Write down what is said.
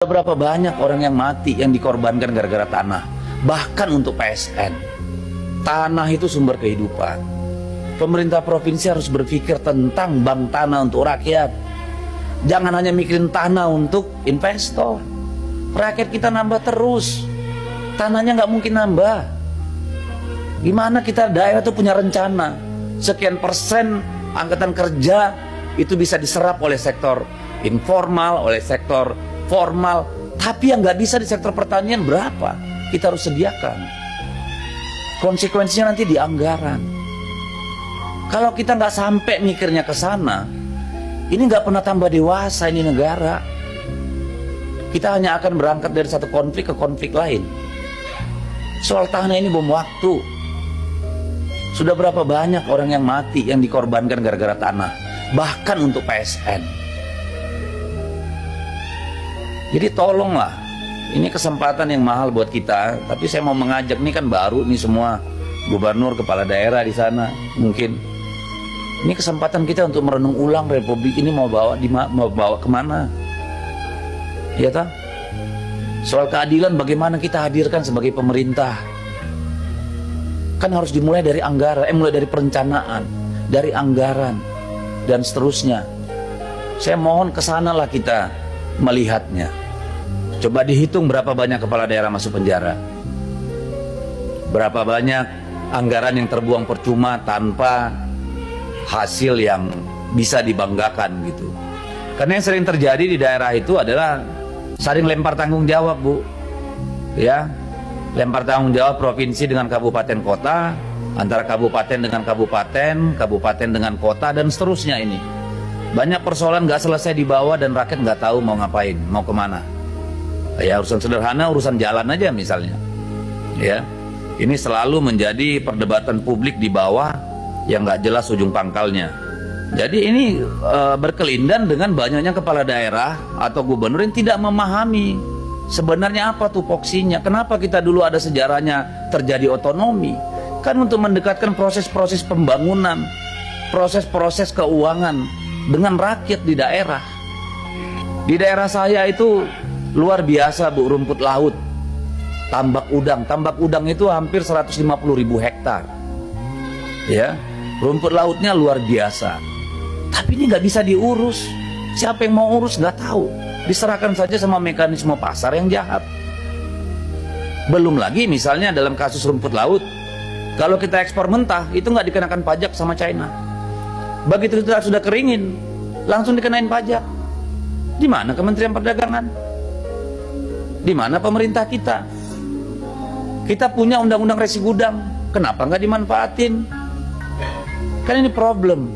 Sudah berapa banyak orang yang mati, yang dikorbankan gara-gara tanah. Bahkan untuk PSN. Tanah itu sumber kehidupan. Pemerintah provinsi harus berpikir tentang bank tanah untuk rakyat. Jangan hanya mikirin tanah untuk investor. Rakyat kita nambah terus. Tanahnya nggak mungkin nambah. Gimana kita daerah tuh punya rencana sekian persen angkatan kerja itu bisa diserap oleh sektor informal, oleh sektor formal, tapi yang nggak bisa di sektor pertanian berapa kita harus sediakan. Konsekuensinya nanti di anggaran. Kalau kita nggak sampai mikirnya ke sana, ini nggak pernah tambah dewasa ini negara. Kita hanya akan berangkat dari satu konflik ke konflik lain. Soal tanah ini bom waktu. Sudah berapa banyak orang yang mati, yang dikorbankan gara-gara tanah, bahkan untuk PSN. Jadi tolonglah, ini kesempatan yang mahal buat kita. Tapi saya mau mengajak, nih kan baru nih semua gubernur, kepala daerah di sana. Mungkin ini kesempatan kita untuk merenung ulang Republik ini mau bawa kemana? Ya tak? Soal keadilan bagaimana kita hadirkan sebagai pemerintah? Kan harus dimulai dari anggaran, mulai dari perencanaan, dari anggaran dan seterusnya. Saya mohon kesanalah kita melihatnya. Coba dihitung berapa banyak kepala daerah masuk penjara, berapa banyak anggaran yang terbuang percuma tanpa hasil yang bisa dibanggakan gitu. Karena yang sering terjadi di daerah itu adalah saling lempar tanggung jawab, Bu. Ya, lempar tanggung jawab provinsi dengan kabupaten kota, antara kabupaten dengan kabupaten, kabupaten dengan kota, dan seterusnya ini. Banyak persoalan nggak selesai dibawa dan rakyat nggak tahu mau ngapain, mau kemana. Ya urusan sederhana, urusan jalan aja misalnya. Ya, ini selalu menjadi perdebatan publik di bawah yang nggak jelas ujung pangkalnya. Jadi ini berkelindan dengan banyaknya kepala daerah atau gubernur yang tidak memahami sebenarnya apa tupoksinya. Kenapa kita dulu ada sejarahnya terjadi otonomi? Kan untuk mendekatkan proses-proses pembangunan, proses-proses keuangan dengan rakyat di daerah. Di daerah saya itu luar biasa, Bu, rumput laut, tambak udang. Tambak udang itu hampir 150.000 hektar. Ya, rumput lautnya luar biasa. Tapi ini nggak bisa diurus. Siapa yang mau urus nggak tahu. Diserahkan saja sama mekanisme pasar yang jahat. Belum lagi misalnya dalam kasus rumput laut, kalau kita ekspor mentah itu nggak dikenakan pajak sama China. Begitu kita sudah keringin, langsung dikenain pajak. Di mana Kementerian Perdagangan? Di mana pemerintah kita? Kita punya undang-undang resi gudang, kenapa nggak dimanfaatin? Kan ini problem.